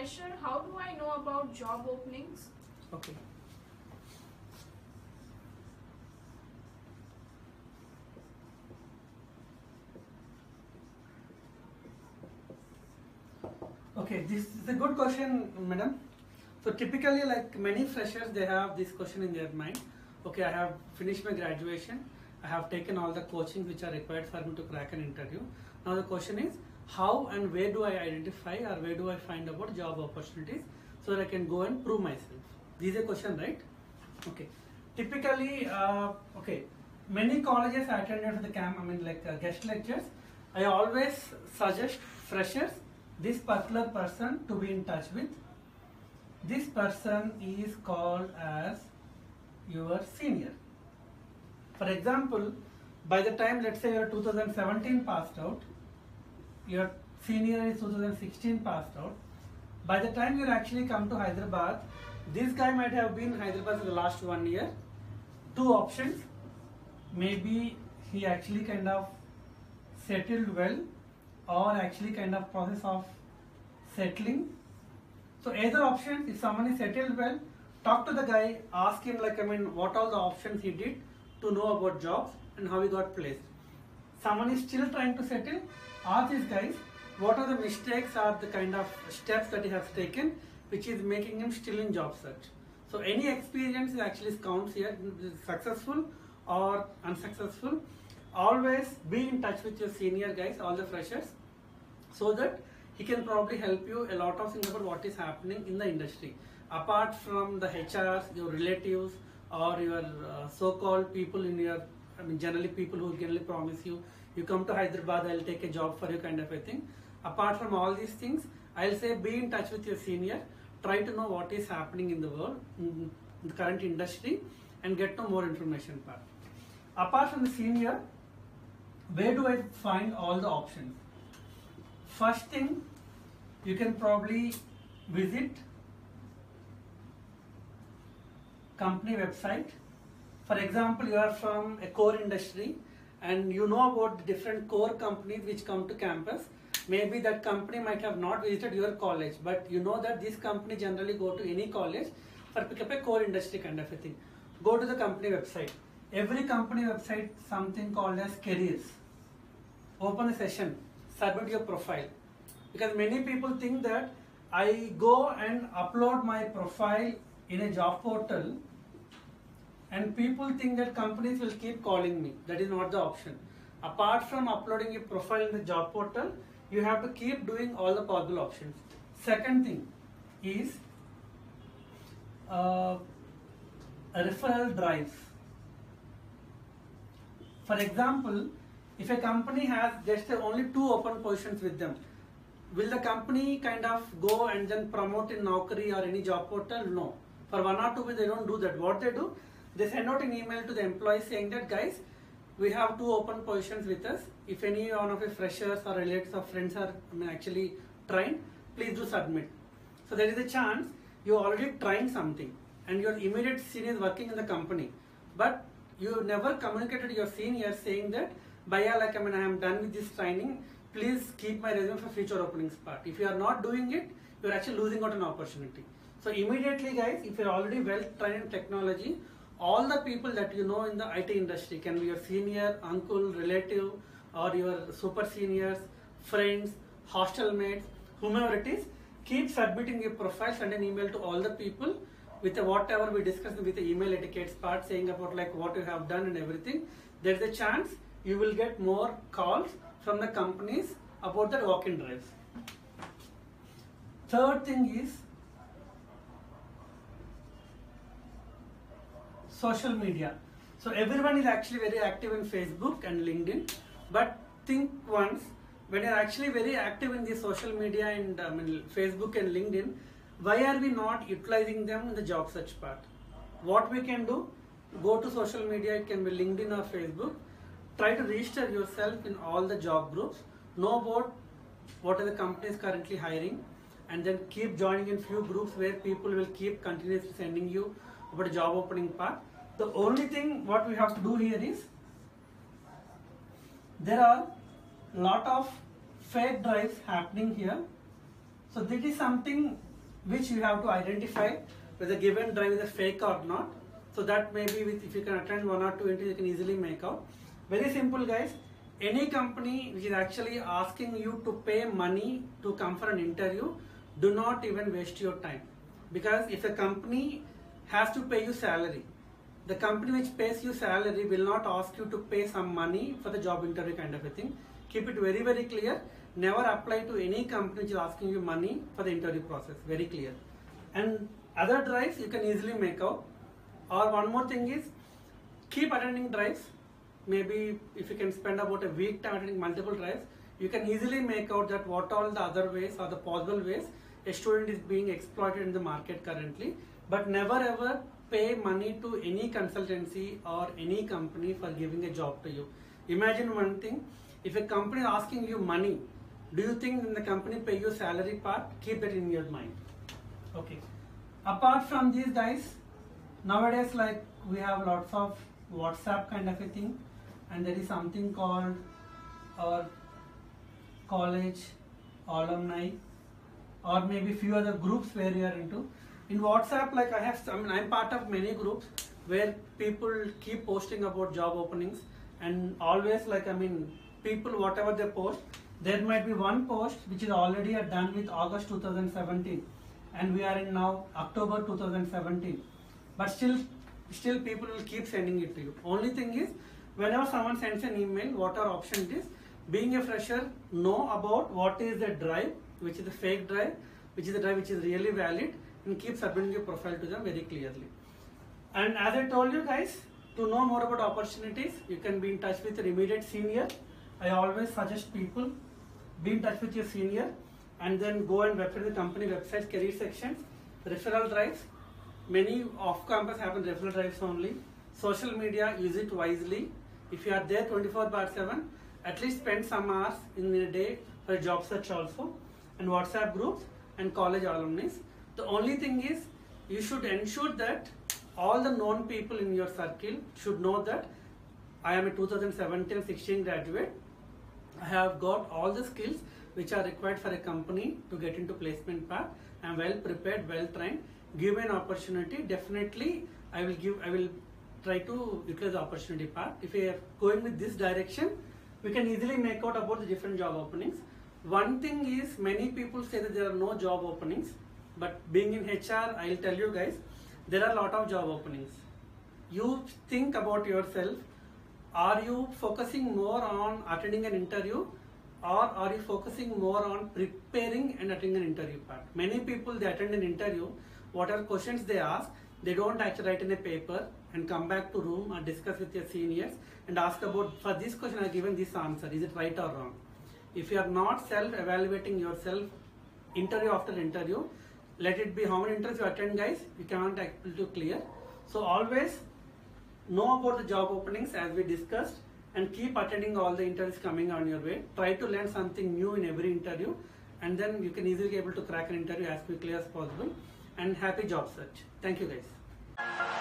fresher, how do I know about job openings? Okay. Okay, this is a good question, madam. So typically, like many freshers, they have this question in their mind. Okay, I have finished my graduation. I have taken all the coaching which are required for me to crack an interview. Now the question is, how and where do I identify or where do I find about job opportunities so that I can go and prove myself? This is a question, right? Okay. Typically, okay, many colleges I attended to the guest lectures. I always suggest freshers this particular person to be in touch with. This person is called as your senior. For example, by the time, let's say you're 2017 passed out, your senior is 2016 passed out, by the time you actually come to Hyderabad, this guy might have been in Hyderabad for the last 1 year. Two options: maybe he actually kind of settled well, or actually kind of process of settling. So either option, if someone is settled well, talk to the guy, ask him what all the options he did to know about jobs and how he got placed. Someone is still trying to settle, ask these guys what are the mistakes or the kind of steps that he has taken which is making him still in job search. So any experience actually counts here, successful or unsuccessful. Always be in touch with your senior guys, all the freshers, so that he can probably help you a lot of things about what is happening in the industry. Apart from the HRs, your relatives or your so-called people in your, generally people who generally promise you, you come to Hyderabad, I'll take a job for you kind of a thing. Apart from all these things, I'll say be in touch with your senior, try to know what is happening in the world, in the current industry, and get to more information part. Apart from the senior, where do I find all the options? First thing, you can probably visit company website. For example, you are from a core industry and you know about the different core companies which come to campus. Maybe that company might have not visited your college, but you know that this company generally go to any college for pick up a core industry kind of a thing. Go to the company website. Every company website, something called as careers. Open a session, submit your profile. Because many people think that I go and upload my profile in a job portal and people think that companies will keep calling me. That is not the option. Apart from uploading your profile in the job portal, you have to keep doing all the possible options. Second thing is referral drives. For example, if a company has just only 2 open positions with them, will the company kind of go and then promote in Naukri or any job portal? No. For 1 or 2 they don't do that. What they do, they send out an email to the employees saying that, guys, we have 2 open positions with us. If any one of your freshers or relatives or friends are actually trained, please do submit. So there is a chance you already trained something and your immediate senior is working in the company, but you never communicated to your senior saying that, Bhaiya, I am done with this training, please keep my resume for future openings part. If you are not doing it, you are actually losing out an opportunity. So immediately guys, if you are already well trained in technology, all the people that you know in the IT industry, can be your senior, uncle, relative, or your super seniors, friends, hostel mates, whomever it is, keep submitting your profile, send an email to all the people with whatever we discussed with the email etiquettes part, saying about what you have done and everything. There is a chance you will get more calls from the companies about the walk-in drives. Third thing is social media. So everyone is actually very active in Facebook and LinkedIn, but think once, when you're actually very active in the social media and Facebook and LinkedIn, why are we not utilizing them in the job search part? What we can do, go to social media, it can be LinkedIn or Facebook, try to register yourself in all the job groups, know about what are the companies currently hiring, and then keep joining in few groups where people will keep continuously sending you about a job opening part. The only thing what we have to do here is, there are lot of fake drives happening here. So this is something which you have to identify whether given drive is a fake or not. So that maybe with, if you can attend 1 or 2 interviews, you can easily make out. Very simple, guys. Any company which is actually asking you to pay money to come for an interview, do not even waste your time. Because if a company has to pay you salary, the company which pays you salary will not ask you to pay some money for the job interview kind of a thing. Keep it very, very clear. Never apply to any company which is asking you money for the interview process. Very clear. And other drives you can easily make out. Or one more thing is, keep attending drives. Maybe if you can spend about a week time attending multiple drives, you can easily make out that what all the other ways or the possible ways a student is being exploited in the market currently. But never ever pay money to any consultancy or any company for giving a job to you. Imagine one thing, if a company is asking you money, do you think when the company pay you salary part? Keep that in your mind. Okay. Apart from these guys, nowadays like we have lots of WhatsApp kind of a thing, and there is something called our college alumni, or maybe few other groups where you are into. In WhatsApp, like I'm part of many groups where people keep posting about job openings, and always people whatever they post, there might be one post which is already done with August 2017, and we are in now October 2017, but still people will keep sending it to you. Only thing is, whenever someone sends an email, what our option is, being a fresher, know about what is the drive, which is the fake drive, which is the drive which is really valid, and keep submitting your profile to them very clearly. And as I told you guys, to know more about opportunities, you can be in touch with your immediate senior. I always suggest people, be in touch with your senior, and then go and website the company website, career sections, referral drives. Many off-campus happen referral drives only. Social media, use it wisely. If you are there 24/7, at least spend some hours in a day for a job search also. And WhatsApp groups and college alumni. The only thing is, you should ensure that all the known people in your circle should know that I am a 2017-16 graduate. I have got all the skills which are required for a company to get into placement path. I am well prepared, well trained. Give an opportunity. Definitely, I will try to utilize the opportunity part. If we are going with this direction, we can easily make out about the different job openings. One thing is, many people say that there are no job openings, but being in HR, I'll tell you guys, there are a lot of job openings. You think about yourself. Are you focusing more on attending an interview, or are you focusing more on preparing and attending an interview part? Many people, they attend an interview, whatever questions they ask, they don't actually write in a paper and come back to room and discuss with your seniors and ask about, for this question I have given this answer, is it right or wrong? If you are not self-evaluating yourself interview after interview, let it be how many interviews you attend, guys, you cannot able to clear. So always know about the job openings as we discussed, and keep attending all the interviews coming on your way. Try to learn something new in every interview, and then you can easily be able to crack an interview as quickly as possible. And happy job search. Thank you, guys.